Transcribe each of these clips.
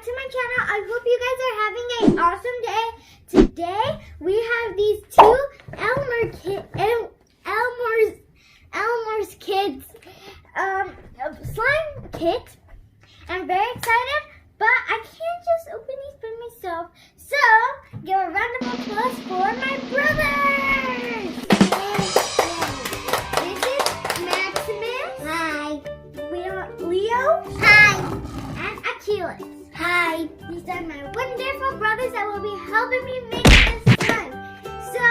back to my channel. I hope you guys are having an awesome day. Today we have these two Elmer's Kids slime kits. I'm very excited, but I can't just open these by myself. So give a round of applause for my brothers. This is Maximus. Hi. Leo. Hi. And Achilles. Hi. These are my wonderful brothers that will be helping me make this slime. So,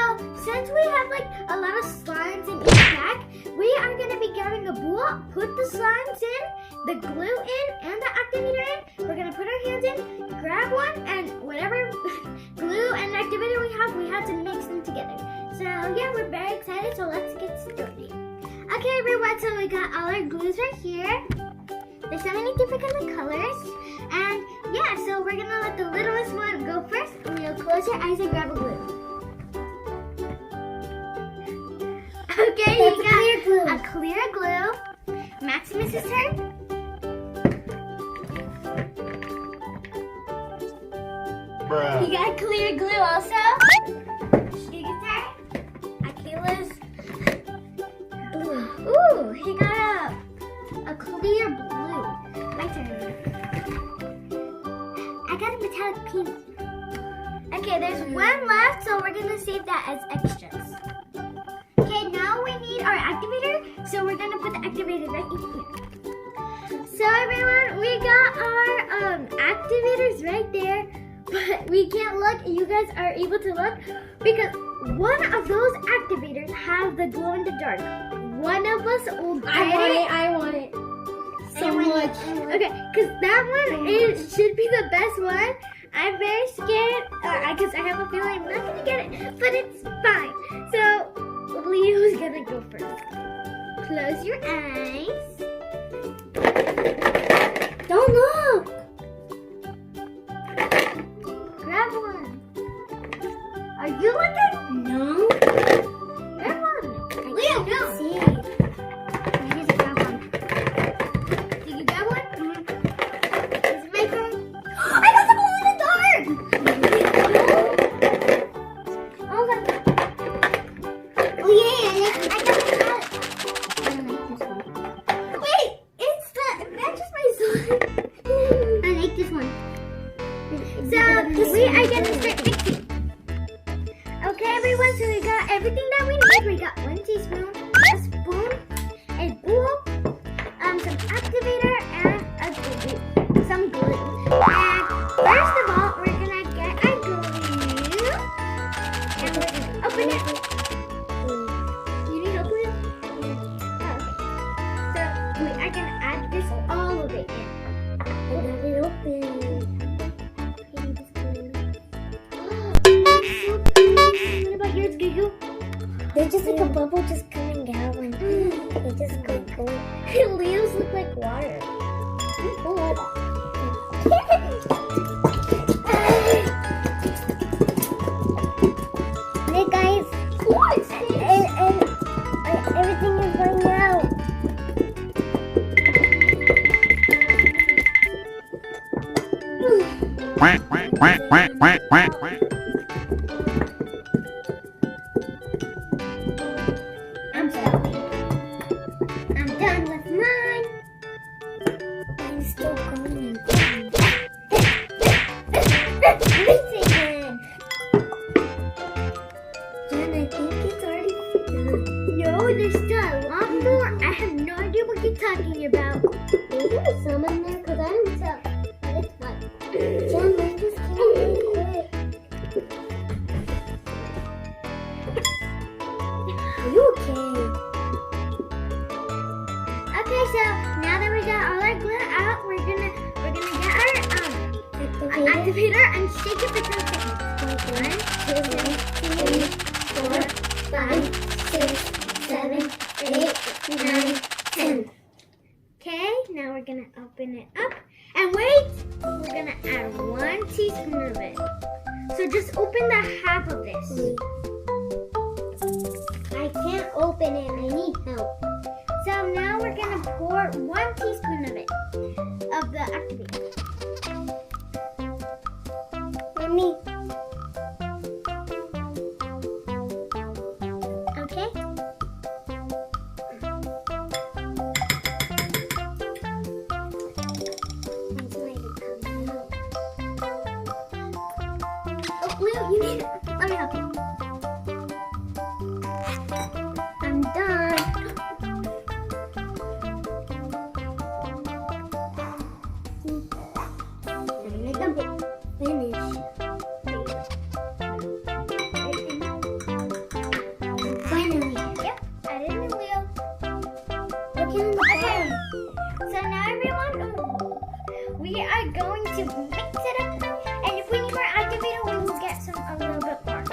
since we have like a lot of slimes in each pack, we are going to be grabbing a bowl, put the slimes in, the glue in, and the activator in. We're going to put our hands in, grab one, and whatever glue and activator we have to mix them together. So, yeah, we're very excited, so let's get started. Okay, everyone, so we got all our glues right here. There's so many different colors. And yeah, so we're gonna let the littlest one go first. And you'll close your eyes and grab a glue. Okay, you got a clear glue. Maximus's turn. Bruh. You got clear glue also. You get that? Achilles. Ooh, he got a clear blue. My turn. I got a metallic pink. Okay, there's one left, so we're gonna save that as extras. Okay, now we need our activator, so we're gonna put the activator right in here. So everyone, we got our activators right there, but we can't look. You guys are able to look because one of those activators have the glow in the dark. One of us will get I want it. So much. Okay, because that one should be the best one. I'm very scared because I have a feeling I'm not going to get it, but it's fine. So, Leo's going to go first. Close your eyes. Don't look. Grab one. Are you looking? No. Grab one. Leo, no. See. We are going to start mixing. Okay, everyone, so we got everything that we need. We got 1 teaspoon, a spoon, a bowl, some activator, and some glue. And first of all, we're going to get our glue. And we're going to open it. You need to open it? Oh, okay. So we are going to add this all of it in. And let it open. What about yours, Gugu? They're just like a bubble just coming out and they just go. Leo's look like water. Hey guys, and everything is going out. Quack, quack, quack, quack, quack, quack, quack. I'm sorry. I'm done with mine. I'm still going. Mixing it. Jen, I think it's already done. No, there's still a lot more. I have no idea what you're talking about. Maybe there's some in there because I don't tell. But it's fun. Jen, mine just came out really quick. Are you okay? Okay, so now that we got all our glue out, we're gonna get our activator and shake it for 10 seconds. 1, 2, 3, 4, 5, 6, 7, 8, 9, 10. Okay, now we're gonna open it up. And wait, we're gonna add 1 teaspoon of it. So just open the half of this. I can't open it. I need help. So now we're gonna pour 1 teaspoon of it, of the activator. we are going to mix it up, and if we need more activator, we will get some a little bit more.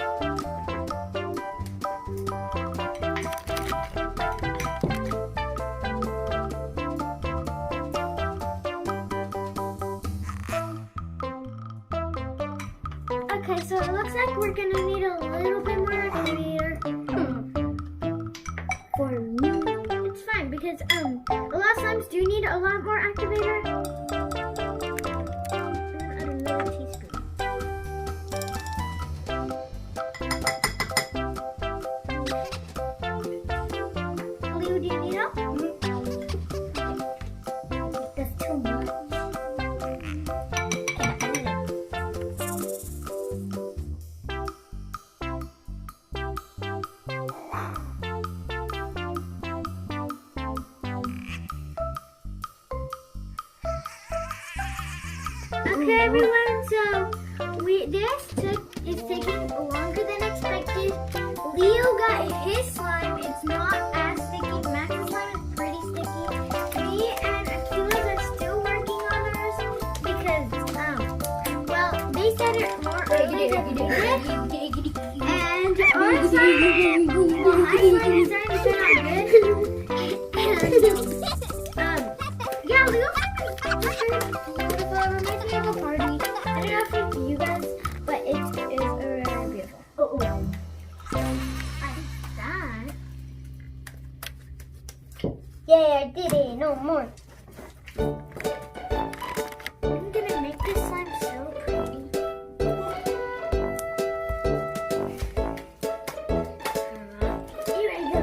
Okay, so it looks like we're gonna need a little bit more activator. For me, it's fine because a lot of slimes do need a lot more activator. Another teaspoon. Leo, do you need help? That's too much. Okay, everyone, so is taking longer than expected. Leo got his slime. It's not as sticky. Max's slime is pretty sticky. Me and Akila's are still working on ours because, well, they said it more early than we did. And our slime, well, my slime is starting to turn out good. Yeah, Leo reminds me of a party. I don't know if it's you guys, but it is very beautiful. Oh. That. Yeah, I did it. No more. I'm gonna make this slime so pretty. Here I go.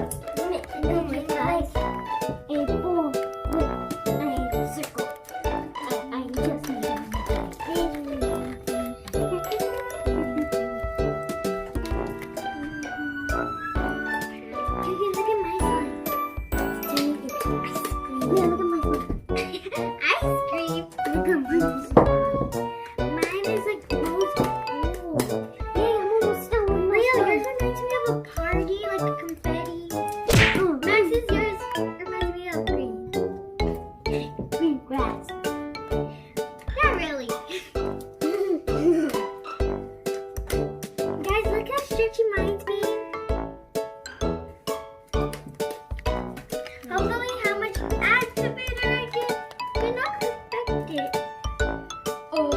No, my guys. A ball with a circle. I just need it. Look at my slime. Yeah, look at my one. Ice cream. Look at mine. Mine is like rose gold. Hey, I'm almost done with my Leo, slime. yours reminds me of a party, like a confetti. Oh, Max's yours reminds me of green. green grass. Not really. Guys, look how stretchy mine's being. Hopefully how much activator I get. Did not expect it. Oh,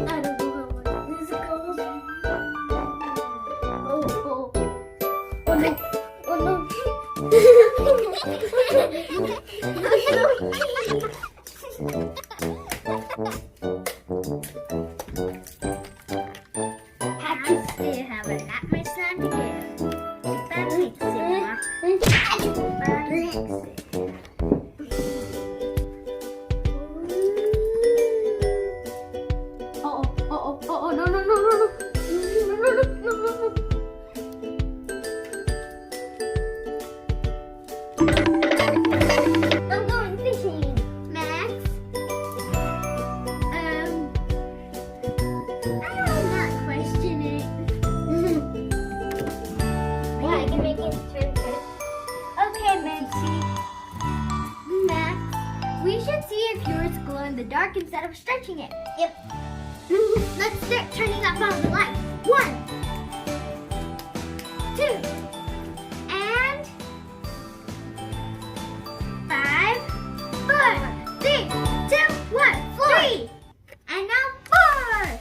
I don't know how much this goes. Oh no. Oh no. I still have a lot more time to go. That makes it more. Oh, no. I'm going fishing. Max? I will not question it. Yeah, I can make it turn first. Okay, Maxie. Max, we should see if yours glow in the dark instead of stretching it. Yep. Let's start turning up all the lights. 1, 2, and 5, 4, 3, 2, 1, 3. And now 4.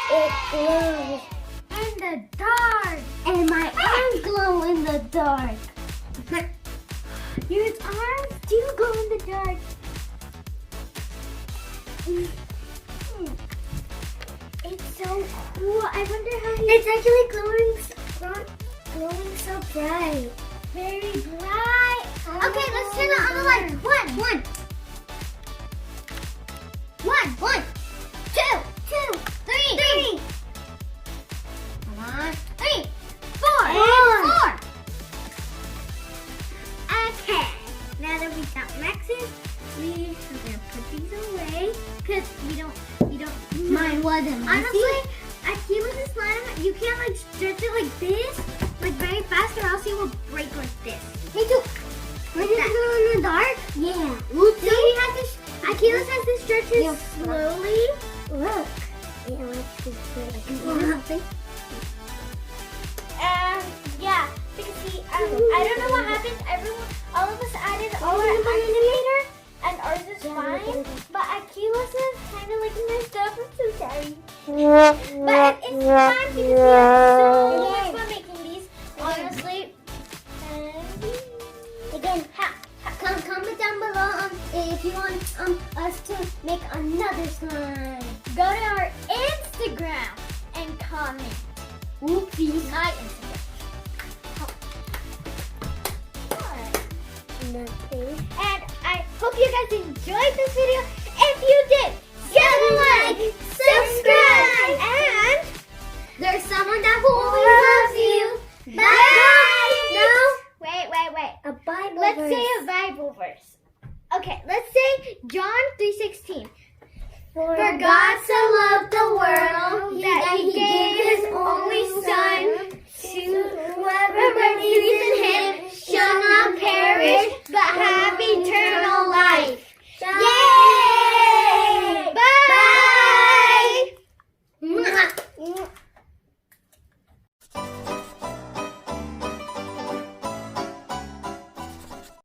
It glows. In the dark. And my arms glow in the dark. Your arms do glow in the dark. It's so cool. I wonder how It's actually glowing so bright. very bright. Okay, let's turn on the lights. 1, 2, 3. Come on. 3, 4. Okay. Now that we got Max's, we are gonna put these away because we don't. Mine wasn't messy. Honestly, Akila's slime, you can't like stretch it like this, like very fast, or else it will break like this. Me too. make another slime. Go to our Instagram and comment. Oopsies. My Instagram. Nothing. And I hope you guys enjoyed this video. If you did, give it a like, subscribe, and There's someone that always loves you. Bye. No. wait. A Bible Let's verse. say a Bible verse. Okay, let's say John 3:16. For God so loved the world that He gave His only Son to whoever believes in Him